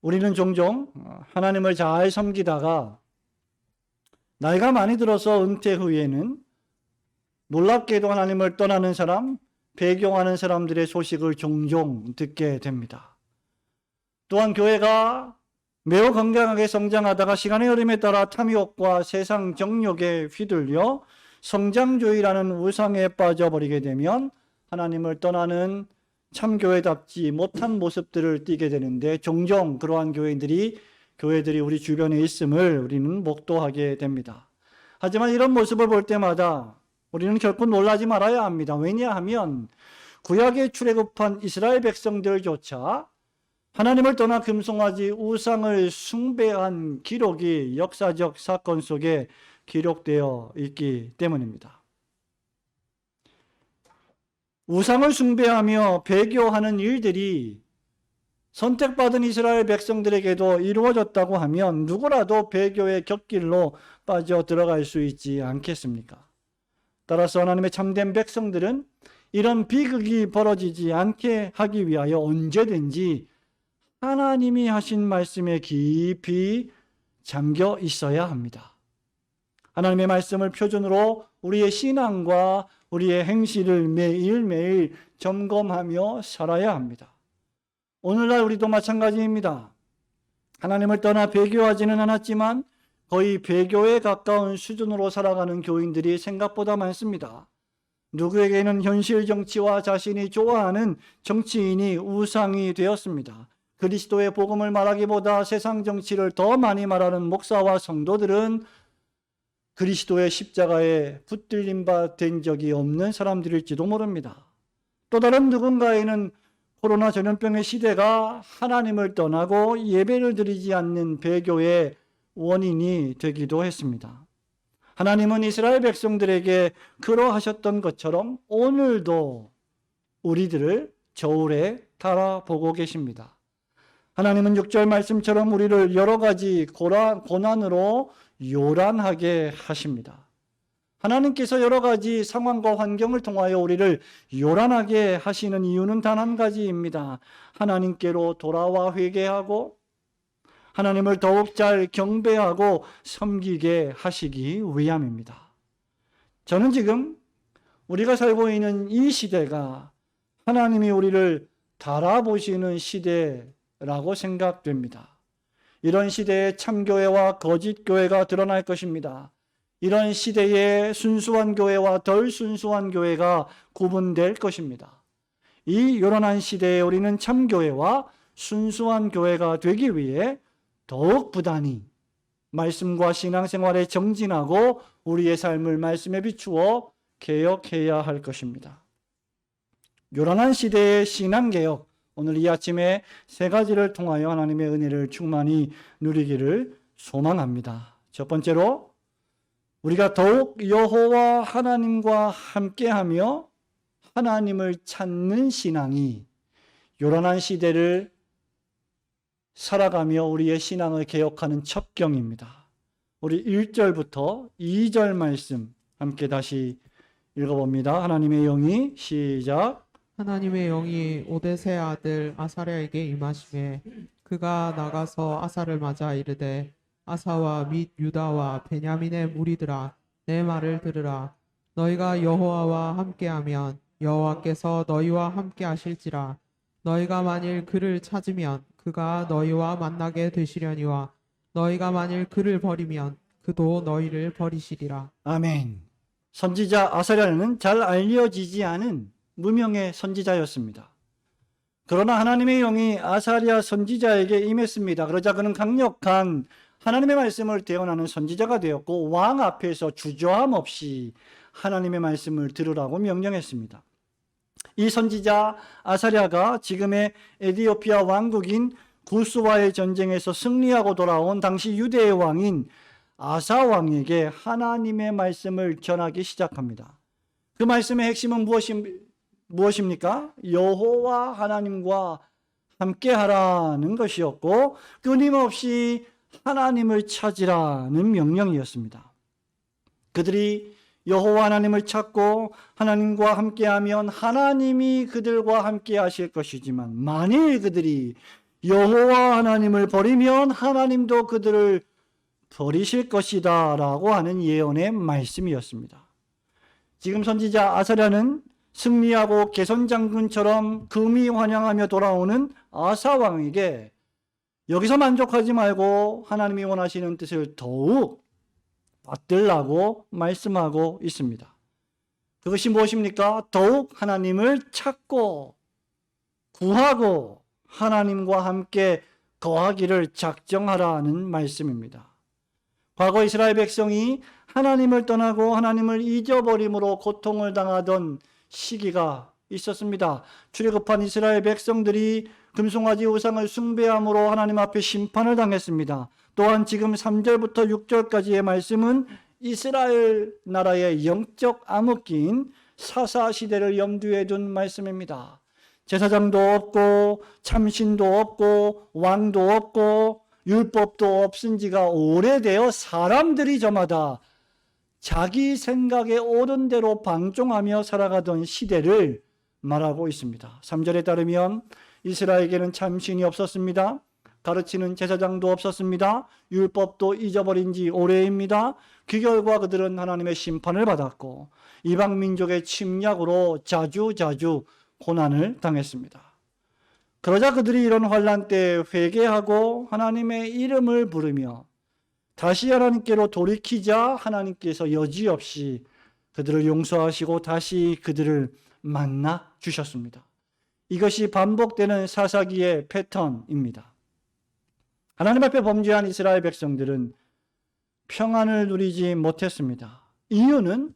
우리는 종종 하나님을 잘 섬기다가 나이가 많이 들어서 은퇴 후에는 놀랍게도 하나님을 떠나는 사람, 배교하는 사람들의 소식을 종종 듣게 됩니다. 또한 교회가 매우 건강하게 성장하다가 시간의 흐름에 따라 탐욕과 세상 정욕에 휘둘려 성장주의라는 우상에 빠져버리게 되면 하나님을 떠나는 참교회답지 못한 모습들을 띠게 되는데, 종종 그러한 교회들이 우리 주변에 있음을 우리는 목도하게 됩니다. 하지만 이런 모습을 볼 때마다 우리는 결코 놀라지 말아야 합니다. 왜냐하면 구약에 출애굽한 이스라엘 백성들조차 하나님을 떠나 금송아지 우상을 숭배한 기록이 역사적 사건 속에 기록되어 있기 때문입니다. 우상을 숭배하며 배교하는 일들이 선택받은 이스라엘 백성들에게도 이루어졌다고 하면 누구라도 배교의 곁길로 빠져 들어갈 수 있지 않겠습니까? 따라서 하나님의 참된 백성들은 이런 비극이 벌어지지 않게 하기 위하여 언제든지 하나님이 하신 말씀에 깊이 잠겨 있어야 합니다. 하나님의 말씀을 표준으로 우리의 신앙과 우리의 행실을 매일매일 점검하며 살아야 합니다. 오늘날 우리도 마찬가지입니다. 하나님을 떠나 배교하지는 않았지만 거의 배교에 가까운 수준으로 살아가는 교인들이 생각보다 많습니다. 누구에게는 현실 정치와 자신이 좋아하는 정치인이 우상이 되었습니다. 그리스도의 복음을 말하기보다 세상 정치를 더 많이 말하는 목사와 성도들은 그리스도의 십자가에 붙들림 바 된 적이 없는 사람들일지도 모릅니다. 또 다른 누군가에는 코로나 전염병의 시대가 하나님을 떠나고 예배를 드리지 않는 배교의 원인이 되기도 했습니다. 하나님은 이스라엘 백성들에게 그러하셨던 것처럼 오늘도 우리들을 저울에 달아보고 계십니다. 하나님은 6절 말씀처럼 우리를 여러 가지 고난으로 요란하게 하십니다. 하나님께서 여러 가지 상황과 환경을 통하여 우리를 요란하게 하시는 이유는 단 한 가지입니다. 하나님께로 돌아와 회개하고 하나님을 더욱 잘 경배하고 섬기게 하시기 위함입니다. 저는 지금 우리가 살고 있는 이 시대가 하나님이 우리를 달아보시는 시대라고 생각됩니다. 이런 시대에 참교회와 거짓교회가 드러날 것입니다. 이런 시대에 순수한 교회와 덜 순수한 교회가 구분될 것입니다. 이 요란한 시대에 우리는 참교회와 순수한 교회가 되기 위해 더욱 부단히 말씀과 신앙생활에 정진하고 우리의 삶을 말씀에 비추어 개혁해야 할 것입니다. 요란한 시대의 신앙개혁, 오늘 이 아침에 세 가지를 통하여 하나님의 은혜를 충만히 누리기를 소망합니다. 첫 번째로 우리가 더욱 여호와 하나님과 함께하며 하나님을 찾는 신앙이 요란한 시대를 살아가며 우리의 신앙을 개혁하는 첩경입니다. 우리 1절부터 2절 말씀 함께 다시 읽어봅니다. 하나님의 영이 시작. 하나님의 영이 오데세의 아들 아사랴에게 임하시매 그가 나가서 아사를 맞아 이르되 아사와 및 유다와 베냐민의 무리들아 내 말을 들으라. 너희가 여호와와 함께하면 여호와께서 너희와 함께하실지라. 너희가 만일 그를 찾으면 그가 너희와 만나게 되시려니와 너희가 만일 그를 버리면 그도 너희를 버리시리라. 아멘. 선지자 아사랴는 잘 알려지지 않은 무명의 선지자였습니다. 그러나 하나님의 영이 아사랴 선지자에게 임했습니다. 그러자 그는 강력한 하나님의 말씀을 대언하는 선지자가 되었고 왕 앞에서 주저함 없이 하나님의 말씀을 들으라고 명령했습니다. 이 선지자 아사랴가 지금의 에디오피아 왕국인 구스와의 전쟁에서 승리하고 돌아온 당시 유대의 왕인 아사 왕에게 하나님의 말씀을 전하기 시작합니다. 그 말씀의 핵심은 무엇입니까? 여호와 하나님과 함께하라는 것이었고 끊임없이 하나님을 찾으라는 명령이었습니다. 그들이 여호와 하나님을 찾고 하나님과 함께하면 하나님이 그들과 함께 하실 것이지만 만일 그들이 여호와 하나님을 버리면 하나님도 그들을 버리실 것이다 라고 하는 예언의 말씀이었습니다. 지금 선지자 아사랴는 승리하고 개선장군처럼 금이 환영하며 돌아오는 아사 왕에게 여기서 만족하지 말고 하나님이 원하시는 뜻을 더욱 받들라고 말씀하고 있습니다. 그것이 무엇입니까? 더욱 하나님을 찾고 구하고 하나님과 함께 거하기를 작정하라는 말씀입니다. 과거 이스라엘 백성이 하나님을 떠나고 하나님을 잊어버림으로 고통을 당하던 시기가 있었습니다. 출애굽한 이스라엘 백성들이 금송아지 우상을 숭배함으로 하나님 앞에 심판을 당했습니다. 또한 지금 3절부터 6절까지의 말씀은 이스라엘 나라의 영적 암흑기인 사사 시대를 염두에 둔 말씀입니다. 제사장도 없고 참신도 없고 왕도 없고 율법도 없은 지가 오래되어 사람들이 저마다 자기 생각에 옳은 대로 방종하며 살아가던 시대를 말하고 있습니다. 3절에 따르면 이스라엘에게는 참신이 없었습니다. 가르치는 제사장도 없었습니다. 율법도 잊어버린 지 오래입니다. 그 결과 그들은 하나님의 심판을 받았고 이방 민족의 침략으로 자주 고난을 당했습니다. 그러자 그들이 이런 환난 때 회개하고 하나님의 이름을 부르며 다시 하나님께로 돌이키자 하나님께서 여지없이 그들을 용서하시고 다시 그들을 만나 주셨습니다. 이것이 반복되는 사사기의 패턴입니다. 하나님 앞에 범죄한 이스라엘 백성들은 평안을 누리지 못했습니다. 이유는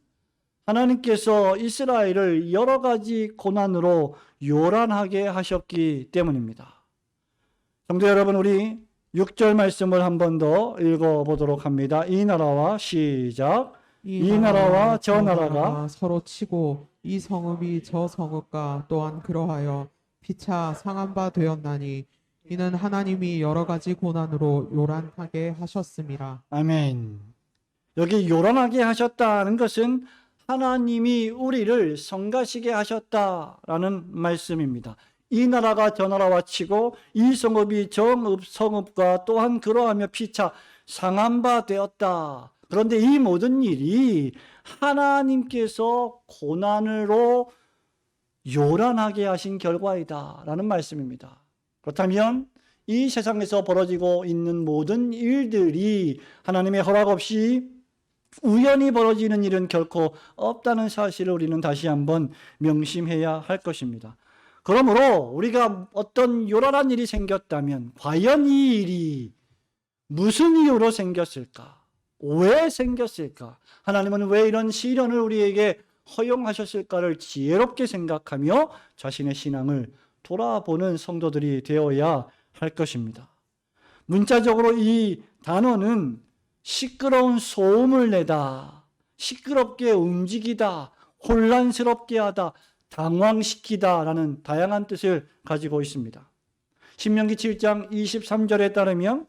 하나님께서 이스라엘을 여러 가지 고난으로 요란하게 하셨기 때문입니다. 성도 여러분, 우리 6절 말씀을 한 번 더 읽어보도록 합니다. 이 나라와 시작. 이 나라와 저 나라가 서로 치고 이 성읍이 저 성읍과 또한 그러하여 피차 상한 바 되었나니 이는 하나님이 여러 가지 고난으로 요란하게 하셨음이라. 아멘. 여기 요란하게 하셨다는 것은 하나님이 우리를 성가시게 하셨다라는 말씀입니다. 이 나라가 저 나라와 치고 이 성읍이 저 성읍과 또한 그러하며 피차 상한 바 되었다. 그런데 이 모든 일이 하나님께서 고난으로 요란하게 하신 결과이다 라는 말씀입니다. 그렇다면 이 세상에서 벌어지고 있는 모든 일들이 하나님의 허락 없이 우연히 벌어지는 일은 결코 없다는 사실을 우리는 다시 한번 명심해야 할 것입니다. 그러므로 우리가 어떤 요란한 일이 생겼다면 과연 이 일이 무슨 이유로 생겼을까? 왜 생겼을까? 하나님은 왜 이런 시련을 우리에게 허용하셨을까를 지혜롭게 생각하며 자신의 신앙을 돌아보는 성도들이 되어야 할 것입니다. 문자적으로 이 단어는 시끄러운 소음을 내다, 시끄럽게 움직이다, 혼란스럽게 하다, 당황시키다 라는 다양한 뜻을 가지고 있습니다. 신명기 7장 23절에 따르면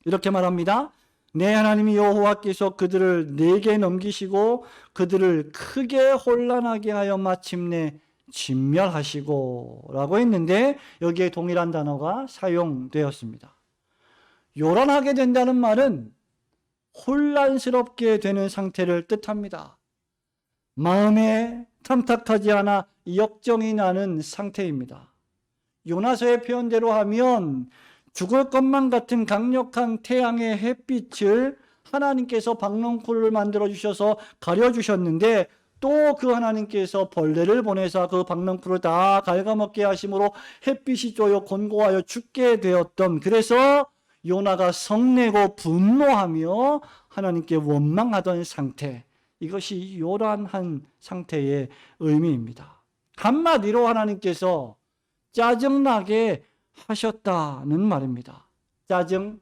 이렇게 말합니다. 내 하나님이 여호와께서 그들을 내게 넘기시고 그들을 크게 혼란하게 하여 마침내 진멸하시고 라고 했는데 여기에 동일한 단어가 사용되었습니다. 요란하게 된다는 말은 혼란스럽게 되는 상태를 뜻합니다. 마음에 탐탁하지 않아 역정이 나는 상태입니다. 요나서의 표현대로 하면 죽을 것만 같은 강력한 태양의 햇빛을 하나님께서 박넝쿨을 만들어 주셔서 가려 주셨는데 또 그 하나님께서 벌레를 보내서 그 박넝쿨을 다 갉아먹게 하심으로 햇빛이 쪼여 곤고하여 죽게 되었던, 그래서 요나가 성내고 분노하며 하나님께 원망하던 상태, 이것이 요란한 상태의 의미입니다. 한마디로 하나님께서 짜증나게 하셨다는 말입니다. 짜증,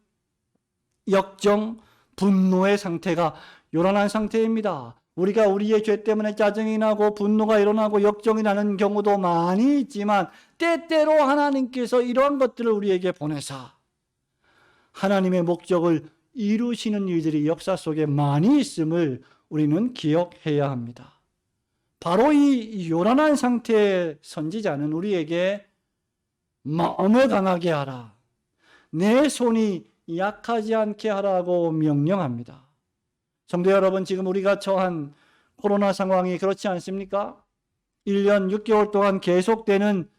역정, 분노의 상태가 요란한 상태입니다. 우리가 우리의 죄 때문에 짜증이 나고 분노가 일어나고 역정이 나는 경우도 많이 있지만 때때로 하나님께서 이러한 것들을 우리에게 보내사 하나님의 목적을 이루시는 일들이 역사 속에 많이 있음을 우리는 기억해야 합니다. 바로 이 요란한 상태의 선지자는 우리에게 마음을 강하게 하라, 내 손이 약하지 않게 하라고 명령합니다. 성도 여러분, 지금 우리가 처한 코로나 상황이 그렇지 않습니까? 1년 6개월 동안 계속되는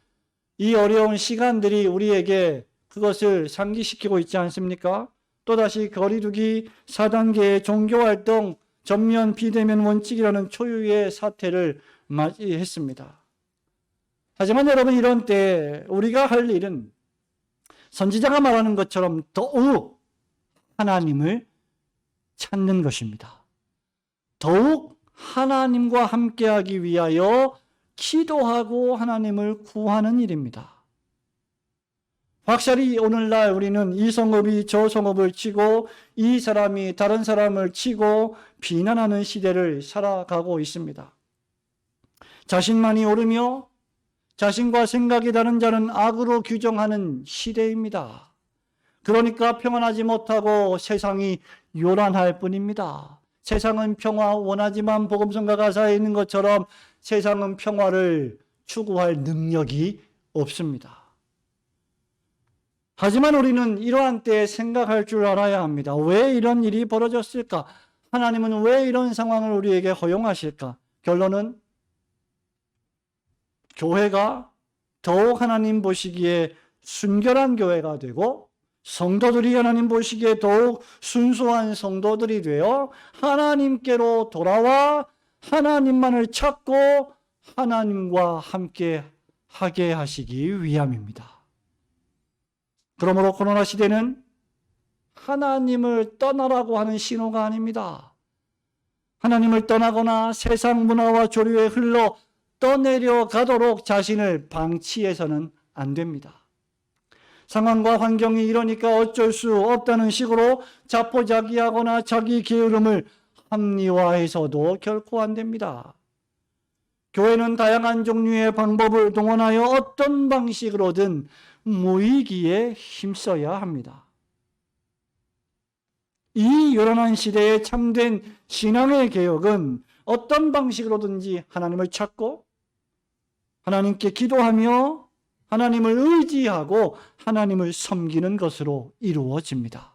이 어려운 시간들이 우리에게 그것을 상기시키고 있지 않습니까? 또다시 거리두기 4단계의 종교활동 전면 비대면 원칙이라는 초유의 사태를 맞이했습니다. 하지만 여러분, 이런 때 우리가 할 일은 선지자가 말하는 것처럼 더욱 하나님을 찾는 것입니다. 더욱 하나님과 함께하기 위하여 기도하고 하나님을 구하는 일입니다. 확실히 오늘날 우리는 이 성읍이 저 성읍을 치고 이 사람이 다른 사람을 치고 비난하는 시대를 살아가고 있습니다. 자신만이 옳으며 자신과 생각이 다른 자는 악으로 규정하는 시대입니다. 그러니까 평안하지 못하고 세상이 요란할 뿐입니다. 세상은 평화 원하지만 복음성가 가사에 있는 것처럼 세상은 평화를 추구할 능력이 없습니다. 하지만 우리는 이러한 때에 생각할 줄 알아야 합니다. 왜 이런 일이 벌어졌을까? 하나님은 왜 이런 상황을 우리에게 허용하실까? 결론은 교회가 더욱 하나님 보시기에 순결한 교회가 되고 성도들이 하나님 보시기에 더욱 순수한 성도들이 되어 하나님께로 돌아와 하나님만을 찾고 하나님과 함께 하게 하시기 위함입니다. 그러므로 코로나 시대는 하나님을 떠나라고 하는 신호가 아닙니다. 하나님을 떠나거나 세상 문화와 조류에 흘러 떠내려 가도록 자신을 방치해서는 안 됩니다. 상황과 환경이 이러니까 어쩔 수 없다는 식으로 자포자기하거나 자기 게으름을 합리화해서도 결코 안 됩니다. 교회는 다양한 종류의 방법을 동원하여 어떤 방식으로든 모이기에 힘써야 합니다. 이 요란한 시대에 참된 신앙의 개혁은 어떤 방식으로든지 하나님을 찾고 하나님께 기도하며 하나님을 의지하고 하나님을 섬기는 것으로 이루어집니다.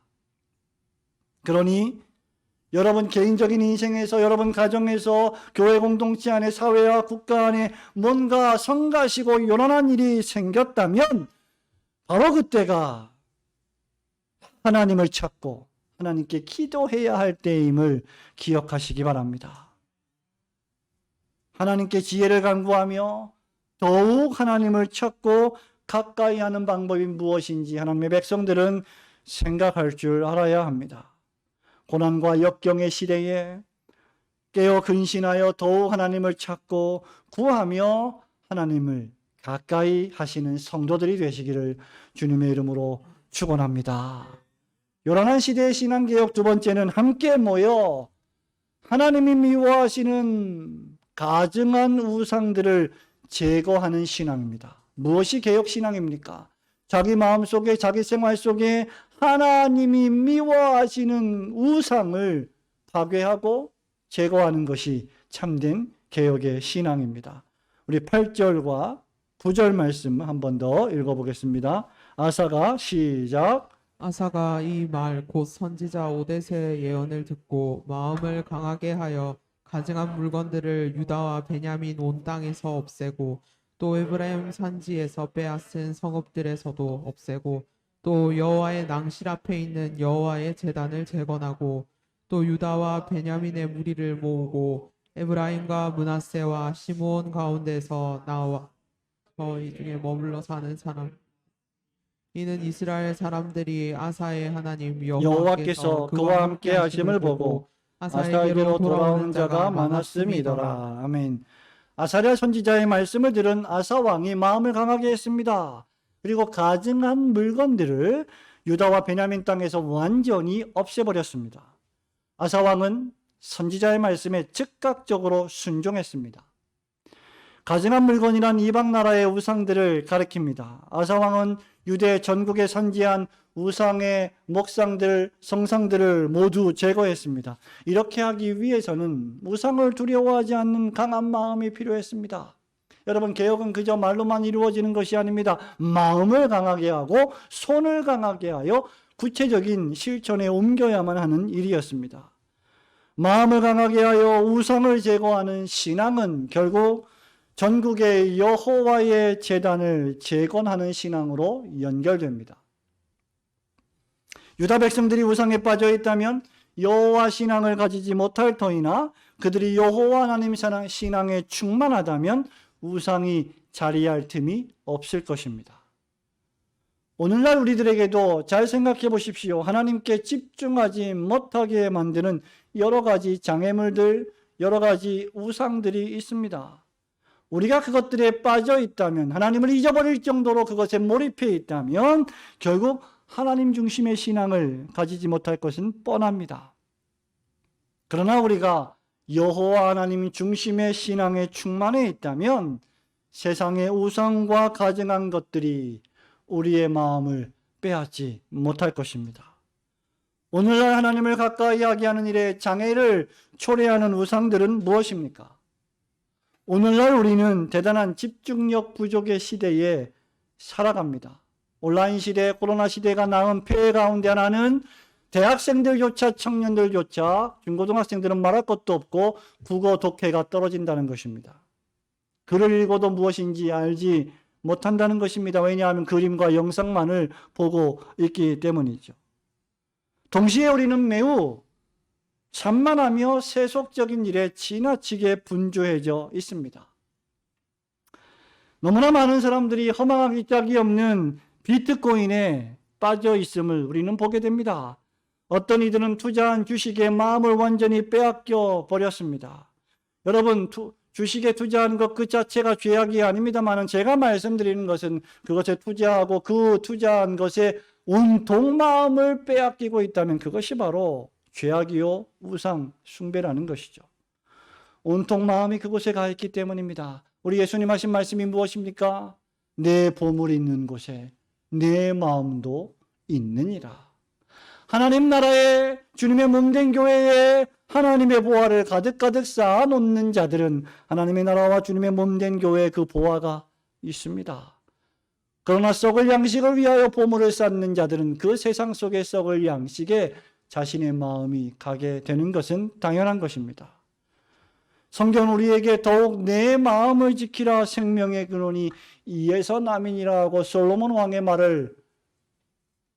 그러니 여러분 개인적인 인생에서, 여러분 가정에서, 교회 공동체 안에, 사회와 국가 안에 뭔가 성가시고 요란한 일이 생겼다면 바로 그때가 하나님을 찾고 하나님께 기도해야 할 때임을 기억하시기 바랍니다. 하나님께 지혜를 간구하며 더욱 하나님을 찾고 가까이 하는 방법이 무엇인지 하나님의 백성들은 생각할 줄 알아야 합니다. 고난과 역경의 시대에 깨어 근신하여 더욱 하나님을 찾고 구하며 하나님을 가까이 하시는 성도들이 되시기를 주님의 이름으로 축원합니다. 요란한 시대의 신앙개혁 두 번째는 함께 모여 하나님이 미워하시는 가증한 우상들을 제거하는 신앙입니다. 무엇이 개혁신앙입니까? 자기 마음속에, 자기 생활 속에 하나님이 미워하시는 우상을 파괴하고 제거하는 것이 참된 개혁의 신앙입니다. 우리 8절과 9절 말씀 한 번 더 읽어보겠습니다. 아사가 시작. 아사가 이 말 곧 선지자 오데세의 예언을 듣고 마음을 강하게 하여 가증한 물건들을 유다와 베냐민 온 땅에서 없애고 또 에브라임 산지에서 빼앗은 성읍들에서도 없애고 또 여호와의 낭실 앞에 있는 여호와의 제단을 재건하고 또 유다와 베냐민의 무리를 모으고 에브라임과 므낫세와 시므온 가운데서 나와 저희 중에 머물러 사는 사람 이는 이스라엘 사람들이 아사의 하나님 여호와께서 그와 함께 하심을 보고 아사에게로 돌아오는 자가 많았음이더라. 아멘. 아사랴 선지자의 말씀을 들은 아사 왕이 마음을 강하게 했습니다. 그리고 가증한 물건들을 유다와 베냐민 땅에서 완전히 없애버렸습니다. 아사 왕은 선지자의 말씀에 즉각적으로 순종했습니다. 가증한 물건이란 이방 나라의 우상들을 가리킵니다. 아사 왕은 유대 전국에 산지한 우상의 목상들, 성상들을 모두 제거했습니다. 이렇게 하기 위해서는 우상을 두려워하지 않는 강한 마음이 필요했습니다. 여러분, 개혁은 그저 말로만 이루어지는 것이 아닙니다. 마음을 강하게 하고 손을 강하게 하여 구체적인 실천에 옮겨야만 하는 일이었습니다. 마음을 강하게 하여 우상을 제거하는 신앙은 결국 전국의 여호와의 제단을 재건하는 신앙으로 연결됩니다. 유다 백성들이 우상에 빠져 있다면 여호와 신앙을 가지지 못할 터이나 그들이 여호와 하나님 신앙에 충만하다면 우상이 자리할 틈이 없을 것입니다. 오늘날 우리들에게도 잘 생각해 보십시오. 하나님께 집중하지 못하게 만드는 여러 가지 장애물들, 여러 가지 우상들이 있습니다. 우리가 그것들에 빠져 있다면, 하나님을 잊어버릴 정도로 그것에 몰입해 있다면 결국 하나님 중심의 신앙을 가지지 못할 것은 뻔합니다. 그러나 우리가 여호와 하나님 중심의 신앙에 충만해 있다면 세상의 우상과 가증한 것들이 우리의 마음을 빼앗지 못할 것입니다. 오늘날 하나님을 가까이 하게 하는 일에 장애를 초래하는 우상들은 무엇입니까? 오늘날 우리는 대단한 집중력 부족의 시대에 살아갑니다. 온라인 시대, 코로나 시대가 낳은 폐해 가운데 하나는 대학생들조차, 청년들조차, 중고등학생들은 말할 것도 없고 국어 독해가 떨어진다는 것입니다. 글을 읽어도 무엇인지 알지 못한다는 것입니다. 왜냐하면 그림과 영상만을 보고 있기 때문이죠. 동시에 우리는 매우 산만하며 세속적인 일에 지나치게 분주해져 있습니다. 너무나 많은 사람들이 허망하기 짝이 없는 비트코인에 빠져 있음을 우리는 보게 됩니다. 어떤 이들은 투자한 주식에 마음을 완전히 빼앗겨 버렸습니다. 여러분, 주식에 투자하는 것 그 자체가 죄악이 아닙니다만 제가 말씀드리는 것은 그것에 투자하고 그 투자한 것에 온통 마음을 빼앗기고 있다면 그것이 바로 죄악이요 우상 숭배라는 것이죠. 온통 마음이 그곳에 가 있기 때문입니다. 우리 예수님 하신 말씀이 무엇입니까? 내 보물이 있는 곳에 내 마음도 있느니라. 하나님 나라에 주님의 몸된 교회에 하나님의 보화를 가득가득 쌓아 놓는 자들은 하나님의 나라와 주님의 몸된 교회에 그 보화가 있습니다. 그러나 썩을 양식을 위하여 보물을 쌓는 자들은 그 세상 속의 썩을 양식에 자신의 마음이 가게 되는 것은 당연한 것입니다. 성경은 우리에게 더욱 내 마음을 지키라 생명의 근원이 이에서 남이니라고 솔로몬 왕의 말을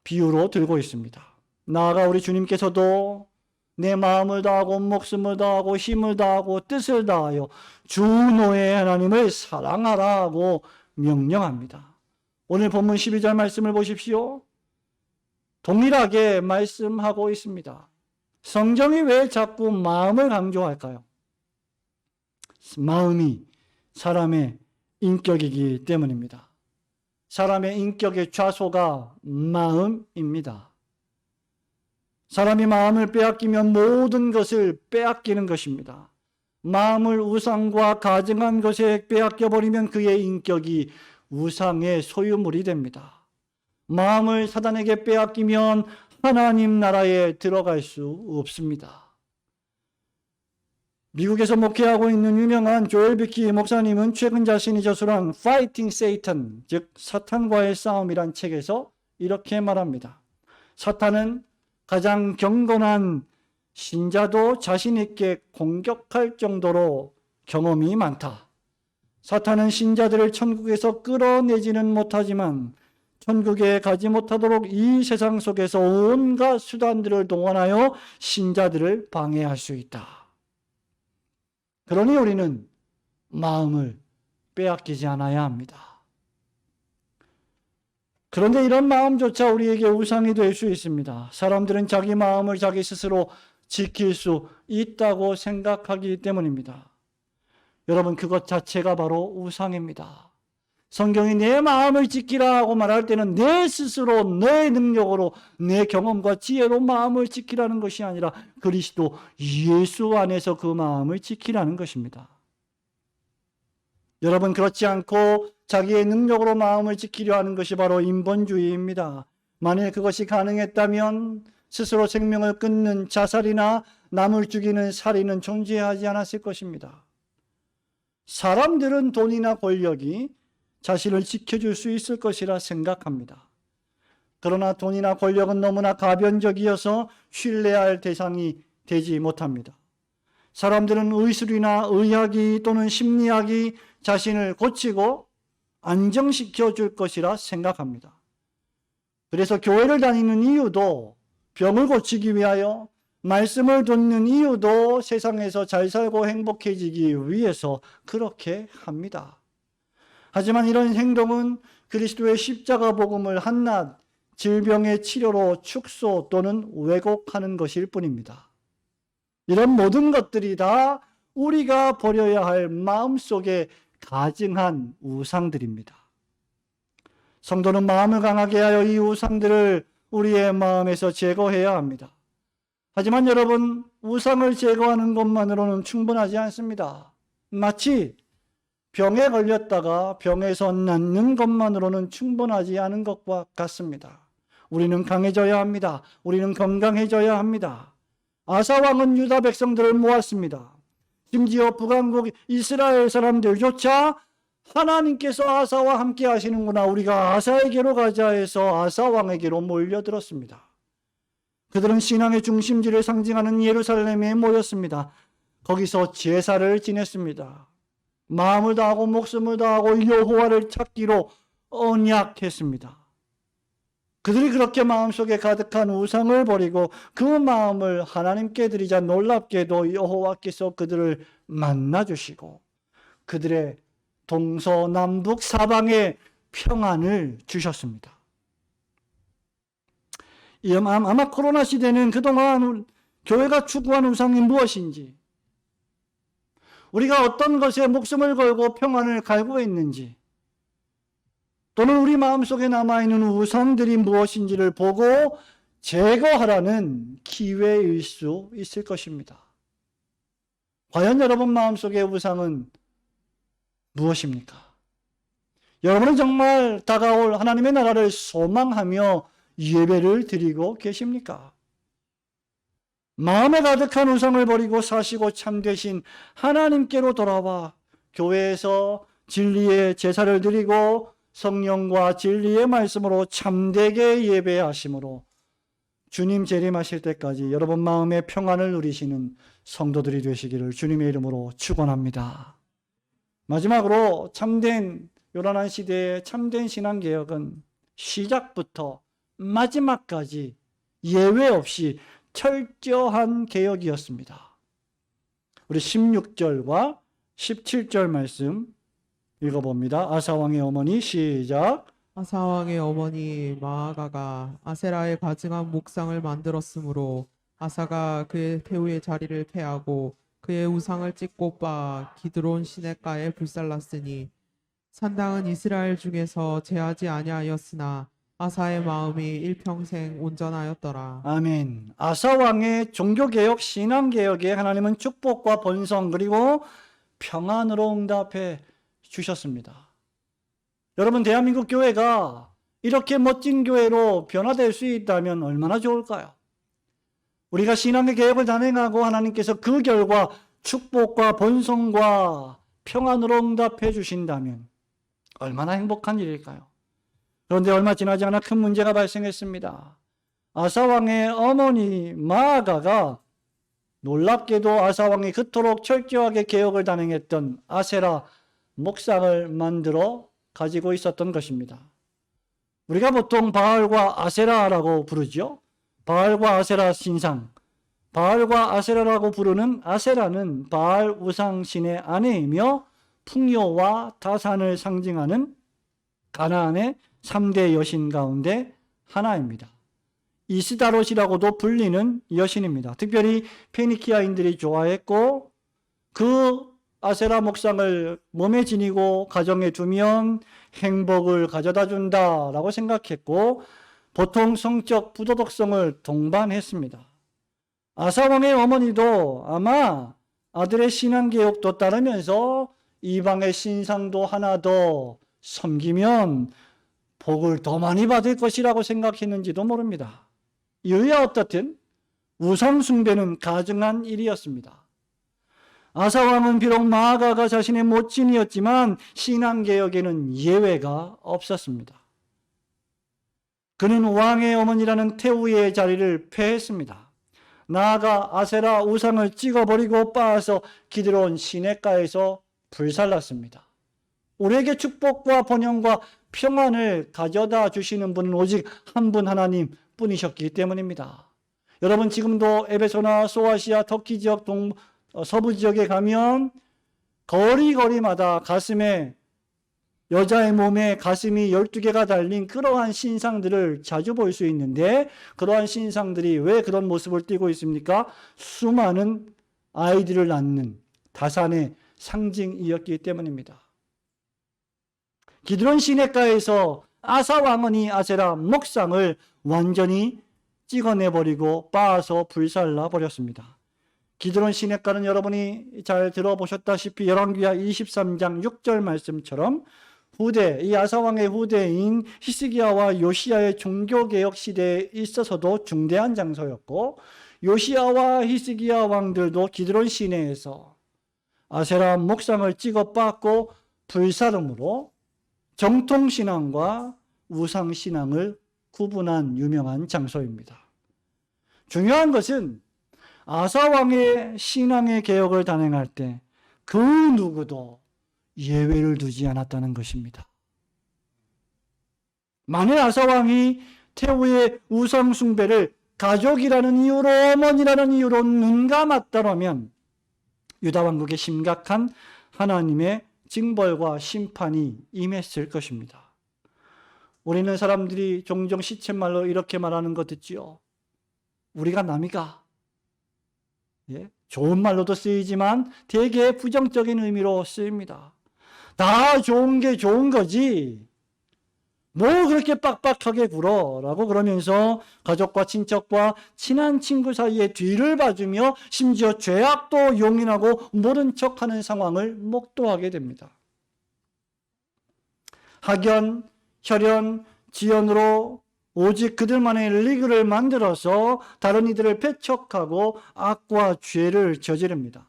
비유로 들고 있습니다. 나아가 우리 주님께서도 내 마음을 다하고 목숨을 다하고 힘을 다하고 뜻을 다하여 주 너의 하나님을 사랑하라고 명령합니다. 오늘 본문 12절 말씀을 보십시오. 동일하게 말씀하고 있습니다. 성경이 왜 자꾸 마음을 강조할까요? 마음이 사람의 인격이기 때문입니다. 사람의 인격의 좌소가 마음입니다. 사람이 마음을 빼앗기면 모든 것을 빼앗기는 것입니다. 마음을 우상과 가증한 것에 빼앗겨버리면 그의 인격이 우상의 소유물이 됩니다. 마음을 사단에게 빼앗기면 하나님 나라에 들어갈 수 없습니다. 미국에서 목회하고 있는 유명한 조엘 비키 목사님은 최근 자신이 저술한 Fighting Satan, 즉 사탄과의 싸움이란 책에서 이렇게 말합니다. 사탄은 가장 경건한 신자도 자신 있게 공격할 정도로 경험이 많다. 사탄은 신자들을 천국에서 끌어내지는 못하지만 천국에 가지 못하도록 이 세상 속에서 온갖 수단들을 동원하여 신자들을 방해할 수 있다. 그러니 우리는 마음을 빼앗기지 않아야 합니다. 그런데 이런 마음조차 우리에게 우상이 될 수 있습니다. 사람들은 자기 마음을 자기 스스로 지킬 수 있다고 생각하기 때문입니다. 여러분, 그것 자체가 바로 우상입니다. 성경이 내 마음을 지키라고 말할 때는 내 스스로 내 능력으로 내 경험과 지혜로 마음을 지키라는 것이 아니라 그리스도 예수 안에서 그 마음을 지키라는 것입니다. 여러분, 그렇지 않고 자기의 능력으로 마음을 지키려 하는 것이 바로 인본주의입니다. 만일 그것이 가능했다면 스스로 생명을 끊는 자살이나 남을 죽이는 살인은 존재하지 않았을 것입니다. 사람들은 돈이나 권력이 자신을 지켜줄 수 있을 것이라 생각합니다. 그러나 돈이나 권력은 너무나 가변적이어서 신뢰할 대상이 되지 못합니다. 사람들은 의술이나 의학이 또는 심리학이 자신을 고치고 안정시켜 줄 것이라 생각합니다. 그래서 교회를 다니는 이유도 병을 고치기 위하여, 말씀을 듣는 이유도 세상에서 잘 살고 행복해지기 위해서 그렇게 합니다. 하지만 이런 행동은 그리스도의 십자가 복음을 한낱 질병의 치료로 축소 또는 왜곡하는 것일 뿐입니다. 이런 모든 것들이 다 우리가 버려야 할 마음속에 가증한 우상들입니다. 성도는 마음을 강하게 하여 이 우상들을 우리의 마음에서 제거해야 합니다. 하지만 여러분, 우상을 제거하는 것만으로는 충분하지 않습니다. 마치 병에 걸렸다가 병에서 낫는 것만으로는 충분하지 않은 것과 같습니다. 우리는 강해져야 합니다. 우리는 건강해져야 합니다. 아사 왕은 유다 백성들을 모았습니다. 심지어 북왕국 이스라엘 사람들조차 하나님께서 아사와 함께 하시는구나, 우리가 아사에게로 가자 해서 아사 왕에게로 몰려들었습니다. 그들은 신앙의 중심지를 상징하는 예루살렘에 모였습니다. 거기서 제사를 지냈습니다. 마음을 다하고 목숨을 다하고 여호와를 찾기로 언약했습니다. 그들이 그렇게 마음속에 가득한 우상을 버리고 그 마음을 하나님께 드리자 놀랍게도 여호와께서 그들을 만나주시고 그들의 동서남북 사방에 평안을 주셨습니다. 아마 코로나 시대는 그동안 교회가 추구한 우상이 무엇인지, 우리가 어떤 것에 목숨을 걸고 평안을 갈구했는지, 또는 우리 마음속에 남아있는 우상들이 무엇인지를 보고 제거하라는 기회일 수 있을 것입니다. 과연 여러분 마음속의 우상은 무엇입니까? 여러분은 정말 다가올 하나님의 나라를 소망하며 예배를 드리고 계십니까? 마음에 가득한 우상을 버리고 사시고 참되신 하나님께로 돌아와 교회에서 진리의 제사를 드리고 성령과 진리의 말씀으로 참되게 예배하심으로 주님 재림하실 때까지 여러분 마음의 평안을 누리시는 성도들이 되시기를 주님의 이름으로 축원합니다. 마지막으로 참된 요란한 시대의 참된 신앙개혁은 시작부터 마지막까지 예외 없이 철저한 개혁이었습니다. 우리 16절과 17절 말씀 읽어봅니다. 아사왕의 어머니 시작. 아사왕의 어머니 마아가가 아세라의 가증한 목상을 만들었으므로 아사가 그의 태우의 자리를 패하고 그의 우상을 찢고 빻아 기드론 시냇가에 불살랐으니 산당은 이스라엘 중에서 제하지 아니하였으나 아사의 마음이 일평생 온전하였더라. 아멘. 아사왕의 종교개혁, 신앙개혁에 하나님은 축복과 번성 그리고 평안으로 응답해 주셨습니다. 여러분, 대한민국 교회가 이렇게 멋진 교회로 변화될 수 있다면 얼마나 좋을까요? 우리가 신앙의 개혁을 단행하고 하나님께서 그 결과 축복과 번성과 평안으로 응답해 주신다면 얼마나 행복한 일일까요? 그런데 얼마 지나지 않아 큰 문제가 발생했습니다. 아사왕의 어머니 마아가가 놀랍게도 아사왕이 그토록 철저하게 개혁을 단행했던 아세라 목상을 만들어 가지고 있었던 것입니다. 우리가 보통 바알과 아세라라고 부르죠. 바알과 아세라 신상. 바알과 아세라라고 부르는 아세라는 바알 우상신의 아내이며 풍요와 다산을 상징하는 가나안의 3대 여신 가운데 하나입니다. 이스다롯이라고도 불리는 여신입니다. 특별히 페니키아인들이 좋아했고 그 아세라 목상을 몸에 지니고 가정에 두면 행복을 가져다 준다라고 생각했고 보통 성적 부도덕성을 동반했습니다. 아사왕의 어머니도 아마 아들의 신앙개혁도 따르면서 이방의 신상도 하나 더 섬기면 복을 더 많이 받을 것이라고 생각했는지도 모릅니다. 이유야 어떻든 우상 숭배는 가증한 일이었습니다. 아사왕은 비록 마아가가 자신의 모친이었지만 신앙개혁에는 예외가 없었습니다. 그는 왕의 어머니라는 태우의 자리를 폐했습니다. 나아가 아세라 우상을 찍어버리고 빻아서 기드론 시냇가에서 불살랐습니다. 우리에게 축복과 번영과 평안을 가져다 주시는 분은 오직 한 분 하나님 뿐이셨기 때문입니다. 여러분, 지금도 에베소나 소아시아 터키 지역 서부 지역에 가면 거리마다 가슴에, 여자의 몸에 가슴이 12개가 달린 그러한 신상들을 자주 볼 수 있는데, 그러한 신상들이 왜 그런 모습을 띠고 있습니까? 수많은 아이들을 낳는 다산의 상징이었기 때문입니다. 기드론 시냇가에서 아사 왕은 이 아세라 목상을 완전히 찍어내버리고 빻아서 불살라 버렸습니다. 기드론 시냇가는 여러분이 잘 들어보셨다시피 열왕기하 23장 6절 말씀처럼 이 아사왕의 후대인 히스기야와 요시야의 종교개혁 시대에 있어서도 중대한 장소였고, 요시야와 히스기야 왕들도 기드론 시내에서 아세라 목상을 찍어 빻고 불사름으로 정통신앙과 우상신앙을 구분한 유명한 장소입니다. 중요한 것은 아사왕의 신앙의 개혁을 단행할 때 그 누구도 예외를 두지 않았다는 것입니다. 만일 아사왕이 태후의 우상 숭배를 가족이라는 이유로, 어머니라는 이유로 눈감았다면 유다 왕국에 심각한 하나님의 징벌과 심판이 임했을 것입니다. 우리는 사람들이 종종 시쳇말로 이렇게 말하는 것 듣지요. 우리가 남이가. 좋은 말로도 쓰이지만 대개 부정적인 의미로 쓰입니다. 다 좋은 게 좋은 거지, 뭐 그렇게 빡빡하게 굴어 라고 그러면서 가족과 친척과 친한 친구 사이에 뒤를 봐주며 심지어 죄악도 용인하고 모른 척하는 상황을 목도하게 됩니다. 학연, 혈연, 지연으로 오직 그들만의 리그를 만들어서 다른 이들을 배척하고 악과 죄를 저지릅니다.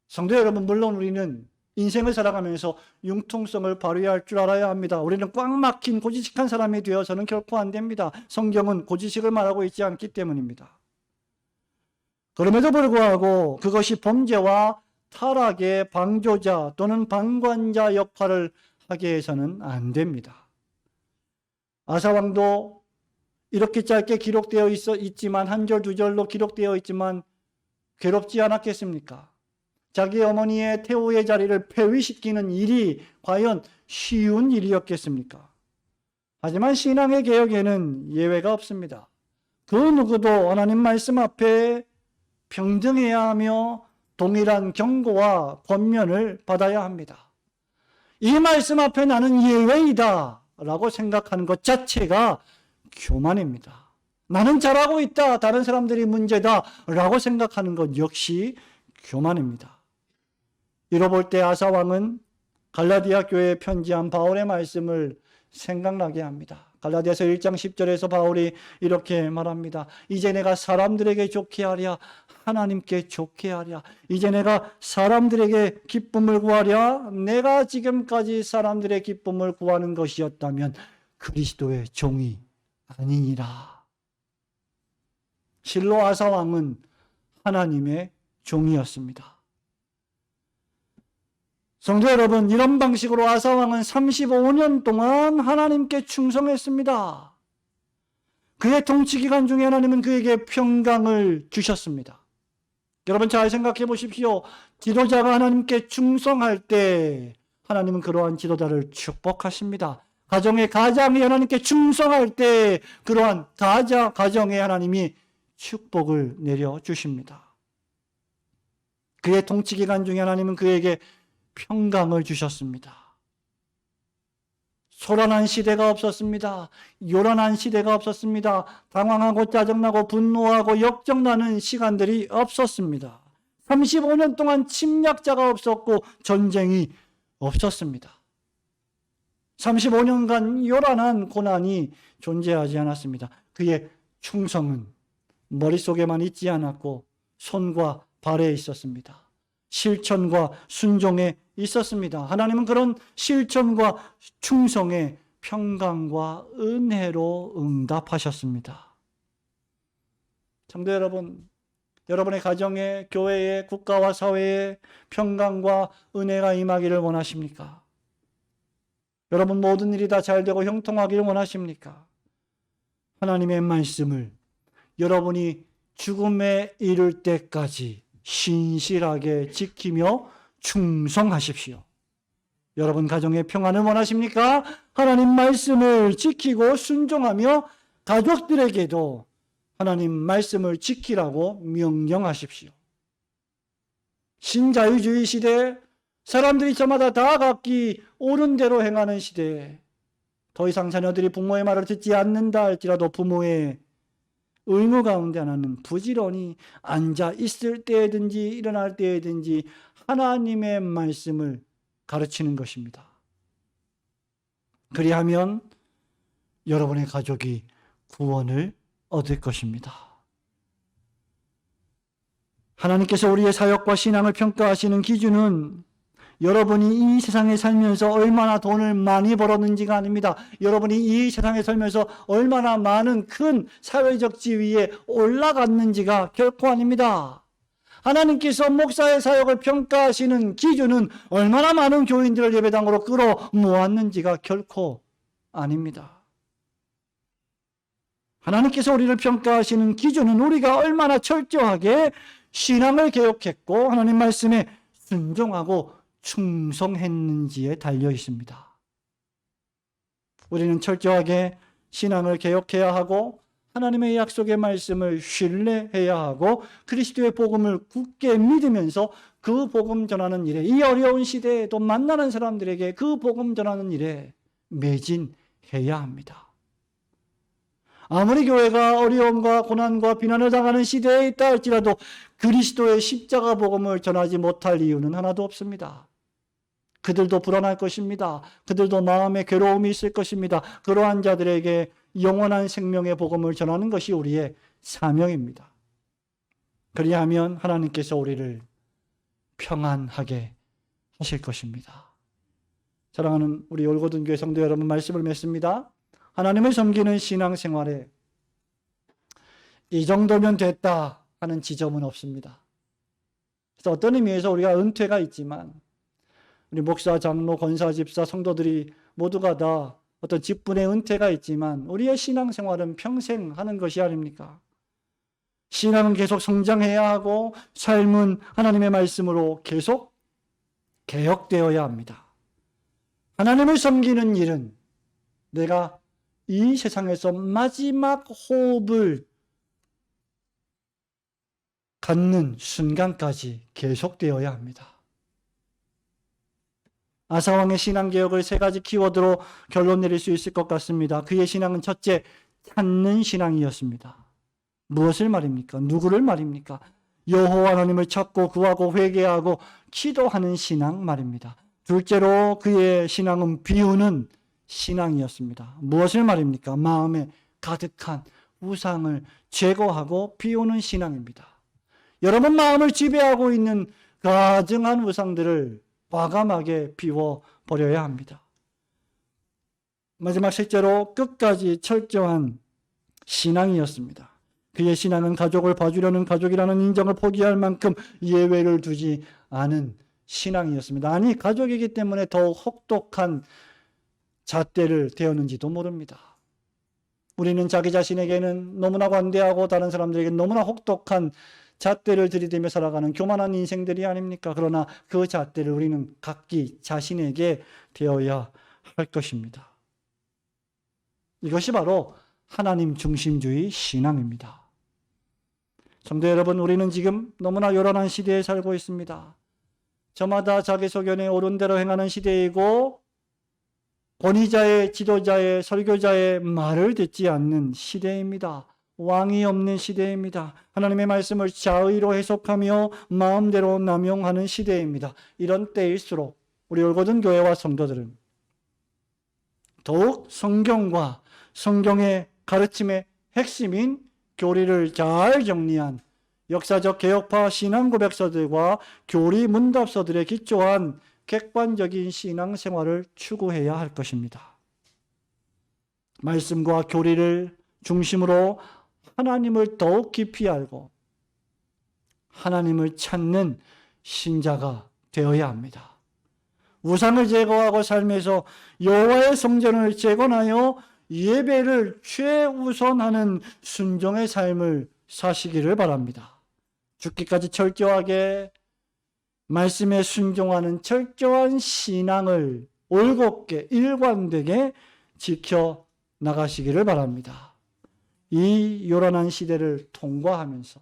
성도 여러분, 물론 우리는 인생을 살아가면서 융통성을 발휘할 줄 알아야 합니다. 우리는 꽉 막힌 고지식한 사람이 되어서는 결코 안 됩니다. 성경은 고지식을 말하고 있지 않기 때문입니다. 그럼에도 불구하고 그것이 범죄와 타락의 방조자 또는 방관자 역할을 하게 해서는 안 됩니다. 아사왕도 이렇게 짧게 기록되어 있지만, 한 절 두 절로 기록되어 있지만 괴롭지 않았겠습니까? 자기 어머니의 태후의 자리를 폐위시키는 일이 과연 쉬운 일이었겠습니까? 하지만 신앙의 개혁에는 예외가 없습니다. 그 누구도 하나님 말씀 앞에 평등해야 하며 동일한 경고와 권면을 받아야 합니다. 이 말씀 앞에 나는 예외이다 라고 생각하는 것 자체가 교만입니다. 나는 잘하고 있다, 다른 사람들이 문제다 라고 생각하는 것 역시 교만입니다. 이로 볼 때 아사왕은 갈라디아 교회에 편지한 바울의 말씀을 생각나게 합니다. 갈라디아서 1장 10절에서 바울이 이렇게 말합니다. 이제 내가 사람들에게 좋게 하랴, 하나님께 좋게 하랴. 이제 내가 사람들에게 기쁨을 구하랴. 내가 지금까지 사람들의 기쁨을 구하는 것이었다면 그리스도의 종이 아니니라. 실로 아사왕은 하나님의 종이었습니다. 성도 여러분, 이런 방식으로 아사왕은 35년 동안 하나님께 충성했습니다. 그의 통치 기간 중에 하나님은 그에게 평강을 주셨습니다. 여러분 잘 생각해 보십시오. 지도자가 하나님께 충성할 때 하나님은 그러한 지도자를 축복하십니다. 가정의 가장이 하나님께 충성할 때 그러한 가정에 하나님이 축복을 내려주십니다. 그의 통치 기간 중에 하나님은 그에게 평강을 주셨습니다. 소란한 시대가 없었습니다. 요란한 시대가 없었습니다. 당황하고 짜증나고 분노하고 역정나는 시간들이 없었습니다. 35년 동안 침략자가 없었고 전쟁이 없었습니다. 35년간 요란한 고난이 존재하지 않았습니다. 그의 충성은 머릿속에만 있지 않았고 손과 발에 있었습니다. 실천과 순종에 있었습니다. 하나님은 그런 실천과 충성에 평강과 은혜로 응답하셨습니다. 성도 여러분, 여러분의 가정에, 교회에, 국가와 사회에 평강과 은혜가 임하기를 원하십니까? 여러분 모든 일이 다 잘되고 형통하기를 원하십니까? 하나님의 말씀을 여러분이 죽음에 이를 때까지 신실하게 지키며 충성하십시오. 여러분 가정의 평안을 원하십니까? 하나님 말씀을 지키고 순종하며 가족들에게도 하나님 말씀을 지키라고 명령하십시오. 신자유주의 시대에 사람들이 저마다 다 각기 옳은 대로 행하는 시대에 더 이상 자녀들이 부모의 말을 듣지 않는다 할지라도 부모의 의무 가운데 하나는 부지런히 앉아 있을 때든지 일어날 때든지 하나님의 말씀을 가르치는 것입니다. 그리하면 여러분의 가족이 구원을 얻을 것입니다. 하나님께서 우리의 사역과 신앙을 평가하시는 기준은 여러분이 이 세상에 살면서 얼마나 돈을 많이 벌었는지가 아닙니다. 여러분이 이 세상에 살면서 얼마나 많은 큰 사회적 지위에 올라갔는지가 결코 아닙니다. 하나님께서 목사의 사역을 평가하시는 기준은 얼마나 많은 교인들을 예배당으로 끌어모았는지가 결코 아닙니다. 하나님께서 우리를 평가하시는 기준은 우리가 얼마나 철저하게 신앙을 개혁했고 하나님 말씀에 순종하고 충성했는지에 달려 있습니다. 우리는 철저하게 신앙을 개혁해야 하고 하나님의 약속의 말씀을 신뢰해야 하고 그리스도의 복음을 굳게 믿으면서 그 복음 전하는 일에, 이 어려운 시대에도 만나는 사람들에게 그 복음 전하는 일에 매진해야 합니다. 아무리 교회가 어려움과 고난과 비난을 당하는 시대에 있다 할지라도 그리스도의 십자가 복음을 전하지 못할 이유는 하나도 없습니다. 그들도 불안할 것입니다. 그들도 마음에 괴로움이 있을 것입니다. 그러한 자들에게 영원한 생명의 복음을 전하는 것이 우리의 사명입니다. 그리하면 하나님께서 우리를 평안하게 하실 것입니다. 사랑하는 우리 올고든 교회 성도 여러분, 말씀을 맺습니다. 하나님을 섬기는 신앙생활에 이 정도면 됐다 하는 지점은 없습니다. 그래서 어떤 의미에서 우리가 은퇴가 있지만 우리 목사, 장로, 권사, 집사, 성도들이 모두가 다 어떤 직분의 은퇴가 있지만 우리의 신앙생활은 평생 하는 것이 아닙니까? 신앙은 계속 성장해야 하고 삶은 하나님의 말씀으로 계속 개혁되어야 합니다. 하나님을 섬기는 일은 내가 이 세상에서 마지막 호흡을 갖는 순간까지 계속되어야 합니다. 아사왕의 신앙개혁을 세 가지 키워드로 결론 내릴 수 있을 것 같습니다. 그의 신앙은 첫째, 찾는 신앙이었습니다. 무엇을 말입니까? 누구를 말입니까? 여호와 하나님을 찾고 구하고 회개하고 기도하는 신앙 말입니다. 둘째로 그의 신앙은 비우는 신앙이었습니다. 무엇을 말입니까? 마음에 가득한 우상을 제거하고 비우는 신앙입니다. 여러분 마음을 지배하고 있는 가증한 우상들을 과감하게 비워버려야 합니다. 마지막 셋째로 끝까지 철저한 신앙이었습니다. 그의 신앙은 가족을 봐주려는 가족이라는 인정을 포기할 만큼 예외를 두지 않은 신앙이었습니다. 아니, 가족이기 때문에 더욱 혹독한 잣대를 대었는지도 모릅니다. 우리는 자기 자신에게는 너무나 관대하고 다른 사람들에게는 너무나 혹독한 잣대를 들이대며 살아가는 교만한 인생들이 아닙니까? 그러나 그 잣대를 우리는 각기 자신에게 대어야 할 것입니다. 이것이 바로 하나님 중심주의 신앙입니다. 성도 여러분, 우리는 지금 너무나 요란한 시대에 살고 있습니다. 저마다 자기 소견에 옳은 대로 행하는 시대이고 권위자의, 지도자의, 설교자의 말을 듣지 않는 시대입니다. 왕이 없는 시대입니다. 하나님의 말씀을 자의로 해석하며 마음대로 남용하는 시대입니다. 이런 때일수록 우리 올고든 교회와 성도들은 더욱 성경과 성경의 가르침의 핵심인 교리를 잘 정리한 역사적 개혁파 신앙 고백서들과 교리 문답서들에 기초한 객관적인 신앙생활을 추구해야 할 것입니다. 말씀과 교리를 중심으로 하나님을 더욱 깊이 알고 하나님을 찾는 신자가 되어야 합니다. 우상을 제거하고 삶에서 여호와의 성전을 재건하여 예배를 최우선하는 순종의 삶을 사시기를 바랍니다. 죽기까지 철저하게 말씀에 순종하는 철저한 신앙을 올곧게 일관되게 지켜 나가시기를 바랍니다. 이 요란한 시대를 통과하면서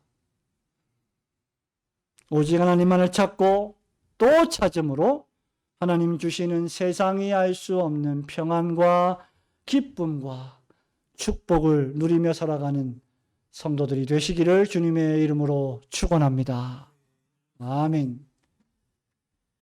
오직 하나님만을 찾고 또 찾음으로 하나님 주시는 세상이 알 수 없는 평안과 기쁨과 축복을 누리며 살아가는 성도들이 되시기를 주님의 이름으로 축원합니다. 아멘.